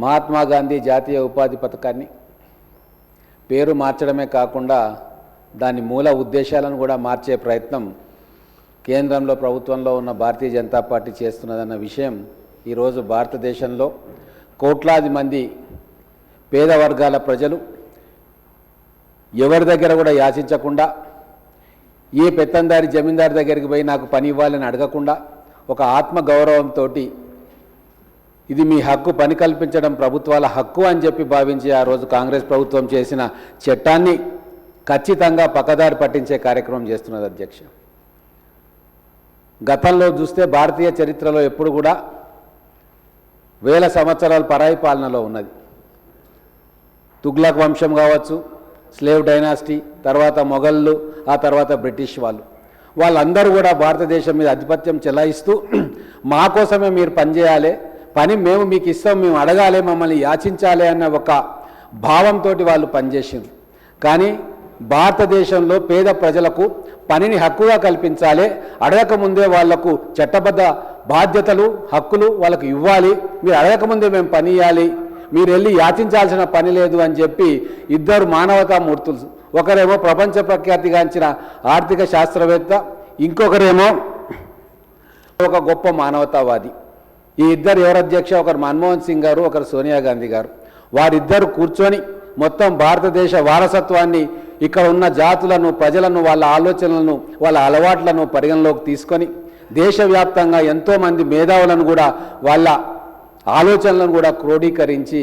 మహాత్మా గాంధీ జాతీయ ఉపాధి పథకాన్ని పేరు మార్చడమే కాకుండా దాని మూల ఉద్దేశాలను కూడా మార్చే ప్రయత్నం కేంద్రంలో ప్రభుత్వంలో ఉన్న భారతీయ జనతా పార్టీ చేస్తున్నదన్న విషయం ఈరోజు భారతదేశంలో కోట్లాది మంది పేద వర్గాల ప్రజలు ఎవరి దగ్గర కూడా యాచించకుండా ఏ పెత్తందారి జమీందారు దగ్గరికి పోయి నాకు పని ఇవ్వాలని అడగకుండా ఒక ఆత్మగౌరవంతో ఇది మీ హక్కు, పని కల్పించడం ప్రభుత్వాల హక్కు అని చెప్పి భావించి ఆ రోజు కాంగ్రెస్ ప్రభుత్వం చేసిన చట్టాన్ని ఖచ్చితంగా పక్కదారి పట్టించే కార్యక్రమం చేస్తున్నది అధ్యక్ష. గతంలో చూస్తే భారతీయ చరిత్రలో ఎప్పుడు కూడా వేల సంవత్సరాల పరాయి పాలనలో ఉన్నది. తుగ్లక్ వంశం కావచ్చు, స్లేవ్ డైనాసిటీ, తర్వాత మొఘళ్ళు, ఆ తర్వాత బ్రిటిష్ వాళ్ళందరూ కూడా భారతదేశం మీద ఆధిపత్యం చెలాయిస్తూ మా కోసమే మీరు పనిచేయాలి, పని మేము మీకు ఇస్తాం, మేము అడగాలి, మమ్మల్ని యాచించాలి అన్న ఒక భావంతో వాళ్ళు పనిచేసిండ్రు. కానీ భారతదేశంలో పేద ప్రజలకు పనిని హక్కుగా కల్పించాలి, అడగకముందే వాళ్లకు చట్టబద్ధ బాధ్యతలు హక్కులు వాళ్ళకు ఇవ్వాలి, మీరు అడగకముందే మేము పని ఇవ్వాలి, మీరు వెళ్ళి యాచించాల్సిన పని లేదు అని చెప్పి ఇద్దరు మానవతామూర్తులు, ఒకరేమో ప్రపంచ ప్రఖ్యాతిగాంచిన ఆర్థిక శాస్త్రవేత్త, ఇంకొకరేమో ఒక గొప్ప మానవతావాది. ఈ ఇద్దరు ఎవరు అధ్యక్ష? ఒకరు మన్మోహన్ సింగ్ గారు, ఒకరు సోనియా గాంధీ గారు. వారిద్దరు కూర్చొని మొత్తం భారతదేశ వారసత్వాన్ని, ఇక్కడ ఉన్న జాతులను, ప్రజలను, వాళ్ళ ఆలోచనలను, వాళ్ళ అలవాట్లను పరిగణలోకి తీసుకొని దేశవ్యాప్తంగా ఎంతోమంది మేధావులను కూడా వాళ్ళ ఆలోచనలను కూడా క్రోడీకరించి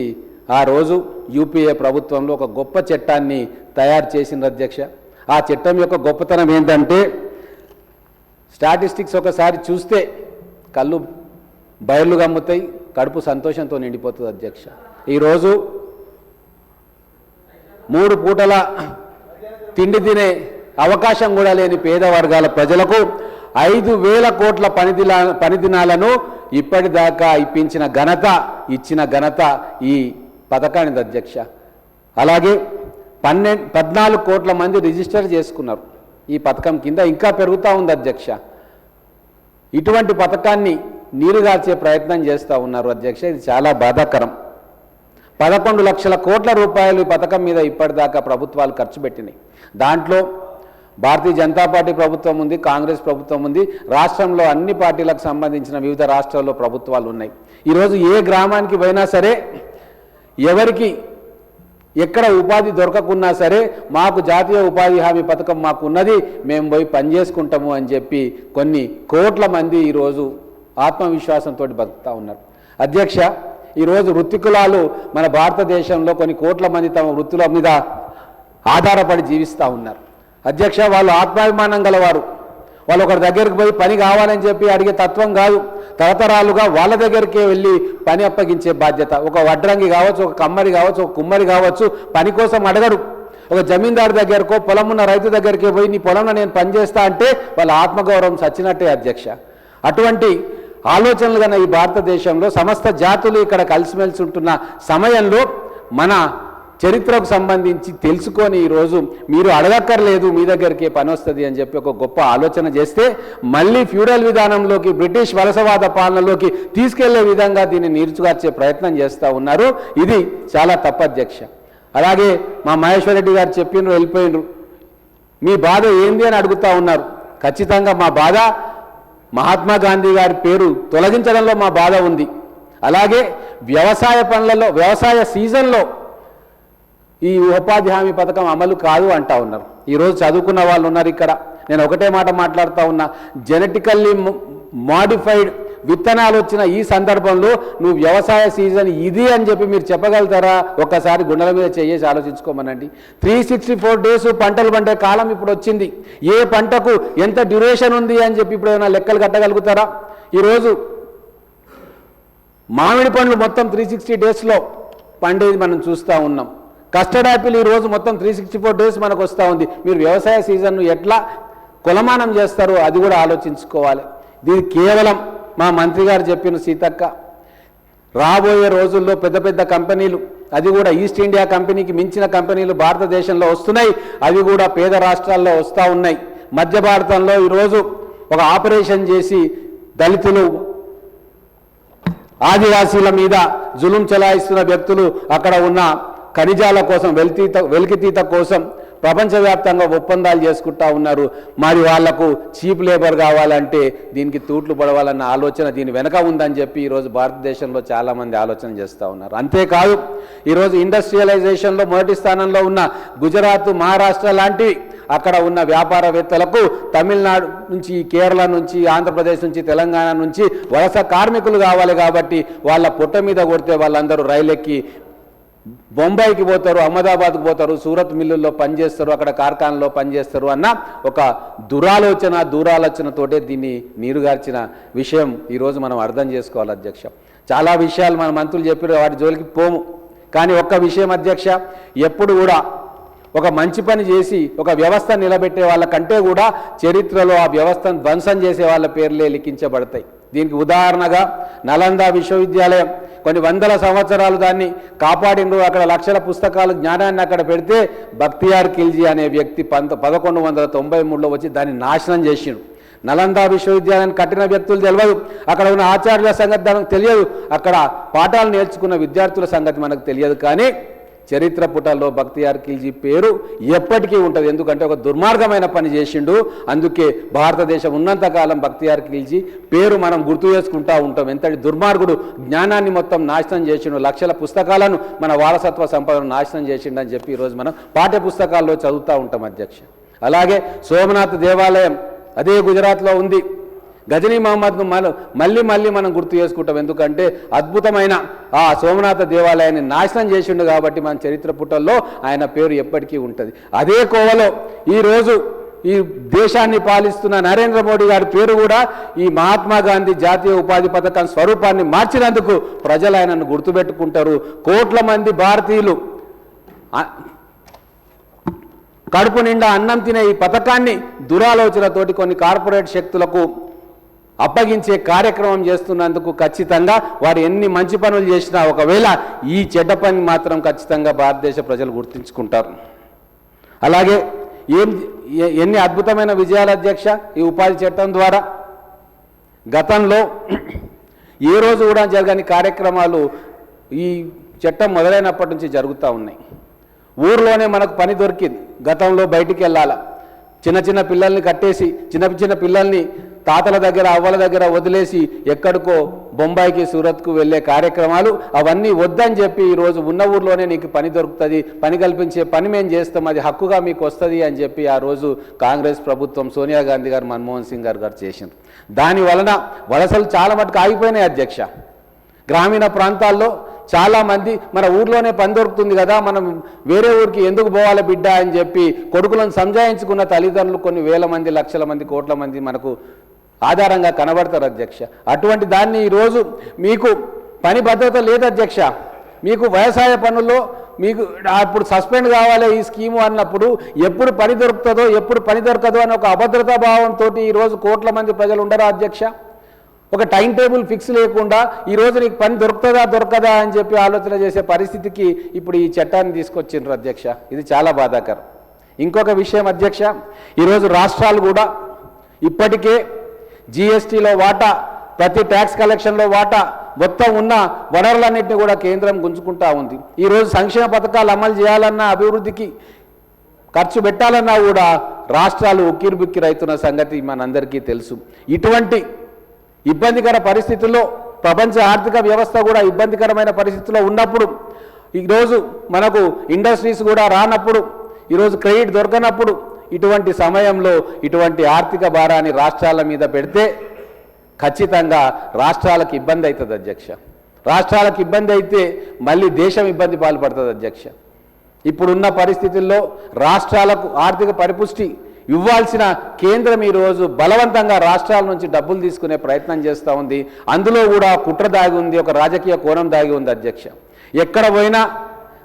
ఆ రోజు యూపీఏ ప్రభుత్వంలో ఒక గొప్ప చట్టాన్ని తయారు చేసింది అధ్యక్ష. ఆ చట్టం యొక్క గొప్పతనం ఏంటంటే స్టాటిస్టిక్స్ ఒకసారి చూస్తే కళ్ళు బయర్లు గమ్ముతాయి, కడుపు సంతోషంతో నిండిపోతుంది అధ్యక్ష. ఈరోజు 3 పూటల తిండి తినే అవకాశం కూడా లేని పేద వర్గాల ప్రజలకు 5,000 కోట్ల పని దినాలను ఇప్పటిదాకా ఇచ్చిన ఘనత ఈ పథకానికి అధ్యక్ష. అలాగే 14 కోట్ల మంది రిజిస్టర్ చేసుకున్నారు ఈ పథకం కింద, ఇంకా పెరుగుతూ ఉంది అధ్యక్ష. ఇటువంటి పథకాన్ని నీరుగార్చే ప్రయత్నం చేస్తూ ఉన్నారు అధ్యక్ష. ఇది చాలా బాధాకరం. 11 లక్షల కోట్ల రూపాయలు ఈ పథకం మీద ఇప్పటిదాకా ప్రభుత్వాలు ఖర్చు పెట్టినాయి. దాంట్లో భారతీయ జనతా పార్టీ ప్రభుత్వం ఉంది, కాంగ్రెస్ ప్రభుత్వం ఉంది, రాష్ట్రంలో అన్ని పార్టీలకు సంబంధించిన వివిధ రాష్ట్రాల్లో ప్రభుత్వాలు ఉన్నాయి. ఈరోజు ఏ గ్రామానికి పోయినా సరే, ఎవరికి ఎక్కడ ఉపాధి దొరకకున్నా సరే, మాకు జాతీయ ఉపాధి హామీ పథకం మాకు ఉన్నది, మేము పోయి పనిచేసుకుంటాము అని చెప్పి కొన్ని కోట్ల మంది ఈరోజు ఆత్మవిశ్వాసంతో బతుకుతూ ఉన్నారు అధ్యక్ష. ఈరోజు వృత్తి కులాలు మన భారతదేశంలో కొన్ని కోట్ల మంది తమ వృత్తుల మీద ఆధారపడి జీవిస్తూ ఉన్నారు అధ్యక్ష. వాళ్ళు ఆత్మాభిమానం గలవారు. వాళ్ళు ఒకరి దగ్గరికి పోయి పని కావాలని చెప్పి అడిగే తత్వం కాదు. తరతరాలుగా వాళ్ళ దగ్గరికే వెళ్ళి పని అప్పగించే బాధ్యత. ఒక వడ్రంగి కావచ్చు, ఒక కమ్మరి కావచ్చు, ఒక కుమ్మరి కావచ్చు, పని కోసం అడగరు. ఒక జమీందారు దగ్గరకో, పొలం ఉన్న రైతు దగ్గరికి పోయి నీ పొలంలో నేను పనిచేస్తా అంటే వాళ్ళ ఆత్మగౌరవం చచ్చినట్టే అధ్యక్ష. అటువంటి ఆలోచనలు కన్నా ఈ భారతదేశంలో సమస్త జాతులు ఇక్కడ కలిసిమెలిసి ఉంటున్న సమయంలో మన చరిత్రకు సంబంధించి తెలుసుకొని ఈరోజు మీరు అడగక్కర్లేదు, మీ దగ్గరికే పని వస్తుంది అని చెప్పి ఒక గొప్ప ఆలోచన చేస్తే మళ్ళీ ఫ్యూడల్ విధానంలోకి, బ్రిటిష్ వలసవాద పాలనలోకి తీసుకెళ్లే విధంగా దీన్ని నీర్చుగార్చే ప్రయత్నం చేస్తూ ఉన్నారు. ఇది చాలా తప్పు అధ్యక్ష. అలాగే మా మహేశ్వర్ రెడ్డి గారు చెప్పినారు, వెళ్ళిపోయినరు. మీ బాధ ఏంది అని అడుగుతూ ఉన్నారు. ఖచ్చితంగా మా బాధ మహాత్మా గాంధీ గారి పేరు తొలగించడంలో మా బాధ ఉంది. అలాగే వ్యవసాయ పనులలో, వ్యవసాయ సీజన్లో ఈ ఉపాధి హామీ పథకం అమలు కాదు అంటా ఉన్నారు. ఈరోజు చదువుకున్న వాళ్ళు ఉన్నారు ఇక్కడ. నేను ఒకటే మాట మాట్లాడుతూ ఉన్నా, జెనెటికల్లీ మాడిఫైడ్ విత్తనాలు వచ్చిన ఈ సందర్భంలో నువ్వు వ్యవసాయ సీజన్ ఇది అని చెప్పి మీరు చెప్పగలుగుతారా? ఒక్కసారి గుండెల మీద చేసి ఆలోచించుకోమనండి. 364 డేస్ పంటలు పండే కాలం ఇప్పుడు వచ్చింది. ఏ పంటకు ఎంత డ్యూరేషన్ ఉంది అని చెప్పి ఇప్పుడు ఏమైనా లెక్కలు కట్టగలుగుతారా? ఈరోజు మామిడి పండ్లు మొత్తం 360 డేస్లో పండేది మనం చూస్తూ ఉన్నాం. కస్టర్డ్ యాపిల్ ఈరోజు మొత్తం 364 డేస్ మనకు వస్తూ ఉంది. మీరు వ్యవసాయ సీజన్ను ఎట్లా కొలమానం చేస్తారో అది కూడా ఆలోచించుకోవాలి. దీనికి కేవలం మా మంత్రి గారు చెప్పిన సీతక్క, రాబోయే రోజుల్లో పెద్ద పెద్ద కంపెనీలు, అది కూడా ఈస్ట్ ఇండియా కంపెనీకి మించిన కంపెనీలు భారతదేశంలో వస్తున్నాయి. అవి కూడా పేద రాష్ట్రాల్లో వస్తూ ఉన్నాయి. మధ్య భారతంలో ఈరోజు ఒక ఆపరేషన్ చేసి దళితులు ఆదివాసీల మీద జులుం చెలాయిస్తున్న వ్యక్తులు అక్కడ ఉన్న ఖనిజాల కోసం వెలికితీత కోసం ప్రపంచవ్యాప్తంగా ఒప్పందాలు చేసుకుంటా ఉన్నారు. మరి వాళ్లకు చీప్ లేబర్ కావాలంటే దీనికి తూట్లు పడవాలన్న ఆలోచన దీని వెనక ఉందని చెప్పి ఈరోజు భారతదేశంలో చాలామంది ఆలోచన చేస్తూ ఉన్నారు. అంతేకాదు ఈరోజు ఇండస్ట్రియలైజేషన్లో మొదటి స్థానంలో ఉన్న గుజరాత్, మహారాష్ట్ర లాంటివి అక్కడ ఉన్న వ్యాపారవేత్తలకు తమిళనాడు నుంచి, కేరళ నుంచి, ఆంధ్రప్రదేశ్ నుంచి, తెలంగాణ నుంచి వలస కార్మికులు కావాలి కాబట్టి వాళ్ళ పొట్ట మీద కొడితే వాళ్ళందరూ రైలెక్కి బొంబాయికి పోతారు, అహ్మదాబాద్కు పోతారు, సూరత్ మిల్లుల్లో పనిచేస్తారు, అక్కడ కార్ఖానలో పనిచేస్తారు అన్న ఒక దూరాలోచనతోటే దీన్ని నీరుగార్చిన విషయం ఈరోజు మనం అర్థం చేసుకోవాలి అధ్యక్ష. చాలా విషయాలు మన మంత్రులు చెప్పారు, వాటి జోలికి పోము. కానీ ఒక్క విషయం అధ్యక్ష, ఎప్పుడు కూడా ఒక మంచి పని చేసి ఒక వ్యవస్థ నిలబెట్టే వాళ్ళకంటే కూడా చరిత్రలో ఆ వ్యవస్థను ధ్వంసం చేసే వాళ్ళ పేర్లే లిఖించబడతాయి. దీనికి ఉదాహరణగా నలంద విశ్వవిద్యాలయం కొన్ని వందల సంవత్సరాలు దాన్ని కాపాడిండు. అక్కడ లక్షల పుస్తకాలు జ్ఞానాన్ని అక్కడ పెడితే బక్తియార్ ఖిల్జీ అనే వ్యక్తి 1193లో వచ్చి దాన్ని నాశనం చేసిండు. నలంద విశ్వవిద్యాలయాన్ని కట్టిన వ్యక్తులు తెలియదు, అక్కడ ఉన్న ఆచార్యుల సంగతి మనకు తెలియదు, అక్కడ పాఠాలు నేర్చుకున్న విద్యార్థుల సంగతి మనకు తెలియదు. కానీ చరిత్ర పుటల్లో బక్తియార్ ఖిల్జీ పేరు ఎప్పటికీ ఉంటుంది. ఎందుకంటే ఒక దుర్మార్గమైన పని చేసిండు. అందుకే భారతదేశం ఉన్నంతకాలం బక్తియార్ ఖిల్జీ పేరు మనం గుర్తు చేసుకుంటూ ఉంటాం. ఎంతటి దుర్మార్గుడు, జ్ఞానాన్ని మొత్తం నాశనం చేసిండు, లక్షల పుస్తకాలను మన వారసత్వ సంపదను నాశనం చేసిండు అని చెప్పి ఈరోజు మనం పాఠ్య పుస్తకాల్లో చదువుతూ ఉంటాం అధ్యక్ష. అలాగే సోమనాథ్ దేవాలయం అదే గుజరాత్లో ఉంది. గజనీ మహమ్మద్ను మళ్ళీ మనం గుర్తు చేసుకుంటాం. ఎందుకంటే అద్భుతమైన ఆ సోమనాథ దేవాలయాన్ని నాశనం చేసిండు కాబట్టి మన చరిత్ర పుటల్లో ఆయన పేరు ఎప్పటికీ ఉంటుంది. అదే కోవలో ఈరోజు ఈ దేశాన్ని పాలిస్తున్న నరేంద్ర మోడీ గారి పేరు కూడా ఈ మహాత్మా గాంధీ జాతీయ ఉపాధి పథకం స్వరూపాన్ని మార్చినందుకు ప్రజలు ఆయనను గుర్తుపెట్టుకుంటారు. కోట్ల మంది భారతీయులు కడుపు నిండా అన్నం తినే ఈ పథకాన్ని దురాలోచనతోటి కొన్ని కార్పొరేట్ శక్తులకు అప్పగించే కార్యక్రమం చేస్తున్నందుకు ఖచ్చితంగా వారు ఎన్ని మంచి పనులు చేసినా ఒకవేళ ఈ చెడ్డ పని మాత్రం ఖచ్చితంగా భారతదేశ ప్రజలు గుర్తుంచుకుంటారు. అలాగే ఎన్ని అద్భుతమైన విజయాల అధ్యక్ష ఈ ఉపాధి చట్టం ద్వారా. గతంలో ఏ రోజు కూడా జరగని కార్యక్రమాలు ఈ చట్టం మొదలైనప్పటి నుంచి జరుగుతూ ఉన్నాయి. ఊర్లోనే మనకు పని దొరికింది. గతంలో బయటికి వెళ్ళాల, చిన్న పిల్లల్ని కట్టేసి చిన్న పిల్లల్ని తాతల దగ్గర అవ్వల దగ్గర వదిలేసి ఎక్కడికో బొంబాయికి, సూరత్కు వెళ్ళే కార్యక్రమాలు అవన్నీ వద్దని చెప్పి ఈరోజు ఉన్న ఊర్లోనే నీకు పని దొరుకుతుంది, పని కల్పించే పని మేము చేస్తాం, అది హక్కుగా మీకు వస్తుంది అని చెప్పి ఆ రోజు కాంగ్రెస్ ప్రభుత్వం, సోనియా గాంధీ గారు, మన్మోహన్ సింగ్ గారు చేసింది. దాని వలన వలసలు చాలా మటుకు ఆగిపోయినాయి అధ్యక్ష. గ్రామీణ ప్రాంతాల్లో చాలామంది మన ఊర్లోనే పని దొరుకుతుంది కదా, మనం వేరే ఊరికి ఎందుకు పోవాలి బిడ్డ అని చెప్పి కొడుకులను సంజాయించుకున్న తల్లిదండ్రులు కొన్ని వేల మంది, లక్షల మంది, కోట్ల మంది మనకు ఆధారంగా కనబడతారు అధ్యక్ష. అటువంటి దాన్ని ఈరోజు మీకు పని భద్రత లేదు అధ్యక్ష. మీకు వ్యవసాయ పనుల్లో మీకు అప్పుడు సస్పెండ్ కావాలి ఈ స్కీము అన్నప్పుడు ఎప్పుడు పని దొరుకుతుందో ఎప్పుడు పని దొరకదో అని ఒక అభద్రతా భావంతో ఈరోజు కోట్ల మంది ప్రజలు ఉండరా అధ్యక్ష. ఒక టైం టేబుల్ ఫిక్స్ లేకుండా ఈరోజు నీకు పని దొరకదా అని చెప్పి ఆలోచన చేసే పరిస్థితికి ఇప్పుడు ఈ చట్టాన్ని తీసుకొచ్చిండ్రు అధ్యక్ష. ఇది చాలా బాధాకరం. ఇంకొక విషయం అధ్యక్ష, ఈరోజు రాష్ట్రాలు కూడా ఇప్పటికే జీఎస్టీలో వాటా, ప్రతి ట్యాక్స్ కలెక్షన్లో వాటా, మొత్తం ఉన్న వనరులన్నింటినీ కూడా కేంద్రం గుంజుకుంటా ఉంది. ఈరోజు సంక్షేమ పథకాలు అమలు చేయాలన్నా, అభివృద్ధికి ఖర్చు పెట్టాలన్నా కూడా రాష్ట్రాలు ఉక్కిరిబిక్కిరి అవుతున్న సంగతి మనందరికీ తెలుసు. ఇటువంటి ఇబ్బందికర పరిస్థితుల్లో ప్రపంచ ఆర్థిక వ్యవస్థ కూడా ఇబ్బందికరమైన పరిస్థితుల్లో ఉన్నప్పుడు, ఈరోజు మనకు ఇండస్ట్రీస్ కూడా రానప్పుడు, ఈరోజు క్రెడిట్ దొరకనప్పుడు, ఇటువంటి సమయంలో ఇటువంటి ఆర్థిక భారాన్ని రాష్ట్రాల మీద పెడితే ఖచ్చితంగా రాష్ట్రాలకు ఇబ్బంది అవుతుంది అధ్యక్ష. రాష్ట్రాలకు ఇబ్బంది అయితే మళ్ళీ దేశం ఇబ్బంది పాల్పడుతుంది అధ్యక్ష. ఇప్పుడున్న పరిస్థితుల్లో రాష్ట్రాలకు ఆర్థిక పరిపుష్టి ఇవ్వాల్సిన కేంద్రం ఈరోజు బలవంతంగా రాష్ట్రాల నుంచి డబ్బులు తీసుకునే ప్రయత్నం చేస్తూ ఉంది. అందులో కూడా కుట్ర దాగి ఉంది, ఒక రాజకీయ కోణం దాగి ఉంది అధ్యక్ష. ఎక్కడ పోయినా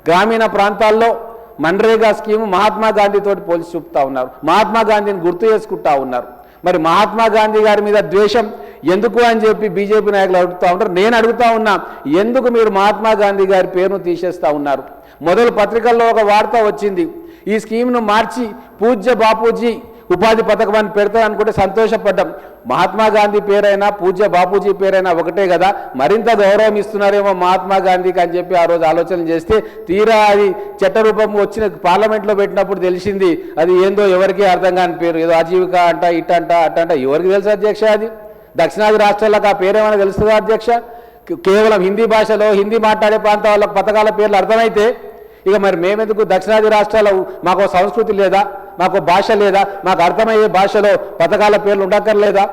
గ్రామీణ ప్రాంతాల్లో మన్రేగా స్కీము మహాత్మా గాంధీతోటి పోల్చి చూపుతా ఉన్నారు, మహాత్మా గాంధీని గుర్తు చేసుకుంటా ఉన్నారు. మరి మహాత్మా గాంధీ గారి మీద ద్వేషం ఎందుకు అని చెప్పి బీజేపీ నాయకులు అడుగుతూ ఉంటారు. నేను అడుగుతా ఉన్నా, ఎందుకు మీరు మహాత్మా గాంధీ గారి పేరును తీసేస్తూ ఉన్నారు? మొదలు పత్రికల్లో ఒక వార్త వచ్చింది, ఈ స్కీమ్ను మార్చి పూజ్య బాపూజీ ఉపాధి పథకం అని పెడతారు అనుకుంటే సంతోషపడ్డాం. మహాత్మా గాంధీ పేరైనా పూజ్య బాపూజీ పేరైనా ఒకటే కదా, మరింత గౌరవం ఇస్తున్నారేమో మహాత్మా గాంధీకి అని చెప్పి ఆ రోజు ఆలోచన చేస్తే తీరా అది చట్టరూపం వచ్చిన పార్లమెంట్లో పెట్టినప్పుడు తెలిసింది అది ఏందో ఎవరికీ అర్థం కాని పేరు, ఏదో ఆజీవిక అంట ఇట్టంట అట్టంట. ఎవరికి తెలుసు అధ్యక్ష? అది దక్షిణాది రాష్ట్రాలకు ఆ పేరేమైనా తెలుస్తుందా అధ్యక్ష? కేవలం హిందీ భాషలో హిందీ మాట్లాడే ప్రాంతాల వాళ్ళ పథకాల పేర్లు అర్థమైతే ఇక మరి మేమెందుకు దక్షిణాది రాష్ట్రాల మాకు సంస్కృతి లేదా, మాకు భాష లేదా, మాకు అర్థమయ్యే భాషలో పథకాల పేర్లు ఉండక్కర్లేదా?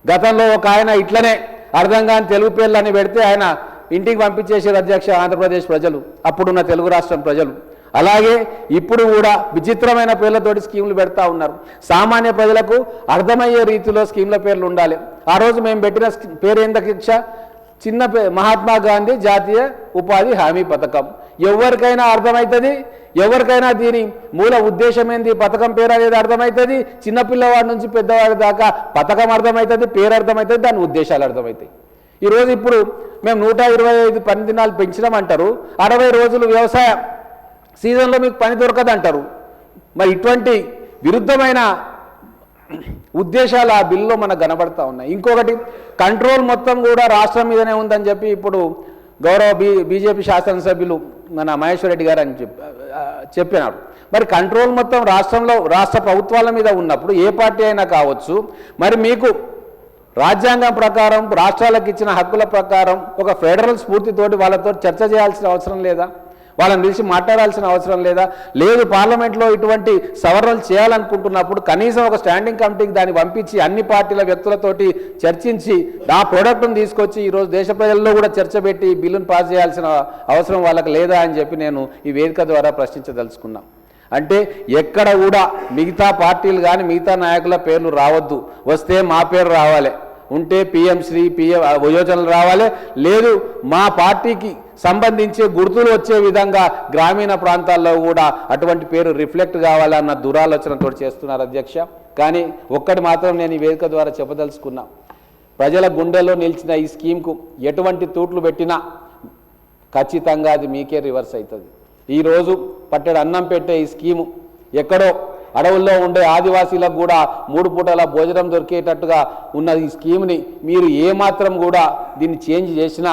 గతంలో ఒక ఆయన ఇట్లనే అర్థం కాని తెలుగు పేర్లు అని పెడితే ఆయన ఇంటికి పంపించేసారు అధ్యక్ష ఆంధ్రప్రదేశ్ ప్రజలు, అప్పుడున్న తెలుగు రాష్ట్రం ప్రజలు. అలాగే ఇప్పుడు కూడా విచిత్రమైన పేర్లతోటి స్కీములు పెడతా ఉన్నారు. సామాన్య ప్రజలకు అర్థమయ్యే రీతిలో స్కీమ్ల పేర్లు ఉండాలి. ఆ రోజు మేము పెట్టిన పేరు ఏంది అధ్యక్ష? చిన్న మహాత్మా గాంధీ జాతీయ ఉపాధి హామీ పథకం. ఎవరికైనా అర్థమవుతుంది, ఎవరికైనా దీని మూల ఉద్దేశం ఏంది, పథకం పేరు అనేది అర్థమవుతుంది. చిన్నపిల్లవాడి నుంచి పెద్దవాడి దాకా పథకం అర్థమవుతుంది, పేరు అర్థమవుతుంది, దాని ఉద్దేశాలు అర్థమవుతాయి. ఈరోజు ఇప్పుడు మేము 125 పని దినాలు పెంచినామంటారు, 60 రోజులు వ్యవసాయ సీజన్లో మీకు పని దొరకదు అంటారు. మరి ఇటువంటి విరుద్ధమైన ఉద్దేశాలు ఆ బిల్లులో మనకు కనబడతా ఉన్నాయి. ఇంకొకటి కంట్రోల్ మొత్తం కూడా రాష్ట్రం మీదనే ఉందని చెప్పి ఇప్పుడు గౌరవ బీజేపీ శాసనసభ్యులు మన మహేశ్వర్ రెడ్డి గారు అని చెప్పినారు. మరి కంట్రోల్ మొత్తం రాష్ట్ర ప్రభుత్వాల మీద ఉన్నప్పుడు ఏ పార్టీ అయినా కావచ్చు, మరి మీకు రాజ్యాంగం ప్రకారం రాష్ట్రాలకు ఇచ్చిన హక్కుల ప్రకారం ఒక ఫెడరల్ స్ఫూర్తితోటి వాళ్ళతో చర్చ చేయాల్సిన అవసరం లేదా? వాళ్ళని పిలిచి మాట్లాడాల్సిన అవసరం లేదా? లేదు, పార్లమెంట్లో ఇటువంటి సవరణలు చేయాలనుకుంటున్నప్పుడు కనీసం ఒక స్టాండింగ్ కమిటీకి దాన్ని పంపించి అన్ని పార్టీల వ్యక్తులతోటి చర్చించి ఆ ప్రోడక్ట్ను తీసుకొచ్చి ఈరోజు దేశ ప్రజల్లో కూడా చర్చ పెట్టి బిల్లును పాస్ చేయాల్సిన అవసరం వాళ్ళకి లేదా అని చెప్పి నేను ఈ వేదిక ద్వారా ప్రశ్నించదలుచుకున్నా. అంటే ఎక్కడ కూడా మిగతా పార్టీలు కానీ మిగతా నాయకుల పేర్లు రావద్దు, వస్తే మా పేరు రావాలి, ఉంటే పిఎం శ్రీ పిఎం యోజనలు రావాలి, లేదు మా పార్టీకి సంబంధించే గుర్తులు వచ్చే విధంగా గ్రామీణ ప్రాంతాల్లో కూడా అటువంటి పేరు రిఫ్లెక్ట్ కావాలన్న దురాలోచనతో చేస్తున్నారు అధ్యక్ష. కానీ ఒక్కటి మాత్రం నేను ఈ వేదిక ద్వారా చెప్పదలుచుకున్నా, ప్రజల గుండెల్లో నిలిచిన ఈ స్కీమ్కు ఎటువంటి తూట్లు పెట్టినా ఖచ్చితంగా అది మీకే రివర్స్ అవుతుంది. ఈరోజు పట్టెడు అన్నం పెట్టే ఈ స్కీము ఎక్కడో అడవుల్లో ఉండే ఆదివాసీలకు కూడా 3 పూటల భోజనం దొరికేటట్టుగా ఉన్న ఈ స్కీమ్ని మీరు ఏమాత్రం కూడా దీన్ని చేంజ్ చేసినా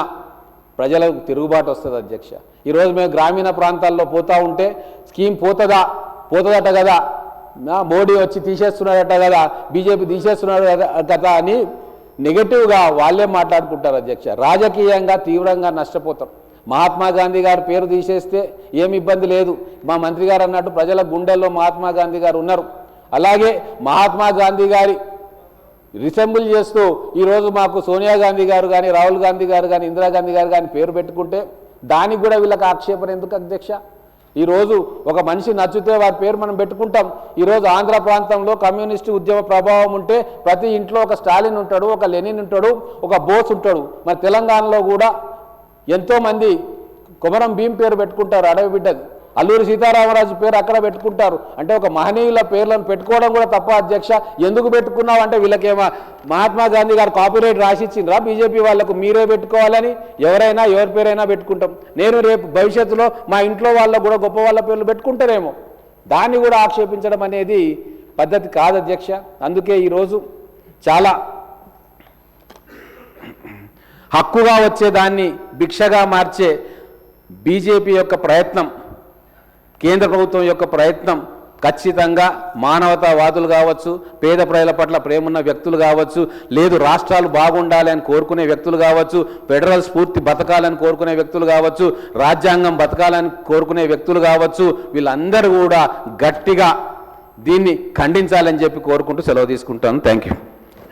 ప్రజలకు తిరుగుబాటు వస్తుంది అధ్యక్ష. ఈరోజు మేము గ్రామీణ ప్రాంతాల్లో పోతూ ఉంటే స్కీమ్ పోతుందట కదా, మోడీ వచ్చి తీసేస్తున్నాడట కదా, బీజేపీ తీసేస్తున్నాడు కదా అని నెగటివ్గా వాళ్ళే మాట్లాడుకుంటారు అధ్యక్ష. రాజకీయంగా తీవ్రంగా నష్టపోతాం. మహాత్మా గాంధీ గారు పేరు తీసేస్తే ఏమి ఇబ్బంది లేదు, మా మంత్రి గారు అన్నట్టు ప్రజల గుండెల్లో మహాత్మా గాంధీ గారు ఉన్నారు. అలాగే మహాత్మా గాంధీ గారి రిసెంబుల్ చేస్తూ ఈరోజు మాకు సోనియా గాంధీ గారు కానీ రాహుల్ గాంధీ గారు కానీ ఇందిరాగాంధీ గారు కానీ పేరు పెట్టుకుంటే దానికి కూడా వీళ్ళకి ఆక్షేపణ ఎందుకు అధ్యక్ష? ఈరోజు ఒక మనిషి నచ్చితే వారి పేరు మనం పెట్టుకుంటాం. ఈరోజు ఆంధ్ర ప్రాంతంలో కమ్యూనిస్టు ఉద్యమ ప్రభావం ఉంటే ప్రతి ఇంట్లో ఒక స్టాలిన్ ఉంటాడు, ఒక లెనిన్ ఉంటాడు, ఒక బోస్ ఉంటాడు. మరి తెలంగాణలో కూడా ఎంతోమంది కొమరం భీం పేరు పెట్టుకుంటారు, అడవి బిడ్డది. అల్లూరి సీతారామరాజు పేరు అక్కడ పెట్టుకుంటారు. అంటే ఒక మహనీయుల పేర్లను పెట్టుకోవడం కూడా తప్ప అధ్యక్ష. ఎందుకు పెట్టుకున్నావు అంటే వీళ్ళకేమో మహాత్మా గాంధీ గారు కాపీరైట్ రాసిచ్చిండ్రా బీజేపీ వాళ్ళకు మీరే పెట్టుకోవాలని? ఎవరైనా ఎవరి పేరైనా పెట్టుకుంటాం. నేను రేపు భవిష్యత్తులో మా ఇంట్లో వాళ్ళకు కూడా గొప్ప వాళ్ళ పేర్లు పెట్టుకుంటారేమో, దాన్ని కూడా ఆక్షేపించడం అనేది పద్ధతి కాదు అధ్యక్ష. అందుకే ఈరోజు చాలా హక్కుగా వచ్చేదాన్ని భిక్షగా మార్చే బీజేపీ యొక్క ప్రయత్నం, కేంద్ర ప్రభుత్వం యొక్క ప్రయత్నం ఖచ్చితంగా మానవతావాదులు కావచ్చు, పేద ప్రజల పట్ల ప్రేమున్న వ్యక్తులు కావచ్చు, లేదు రాష్ట్రాలు బాగుండాలి అని కోరుకునే వ్యక్తులు కావచ్చు, ఫెడరల్ స్ఫూర్తి బతకాలని కోరుకునే వ్యక్తులు కావచ్చు, రాజ్యాంగం బతకాలని కోరుకునే వ్యక్తులు కావచ్చు, వీళ్ళందరూ కూడా గట్టిగా దీన్ని ఖండించాలని చెప్పి కోరుకుంటూ సెలవు తీసుకుంటాను. Thank you.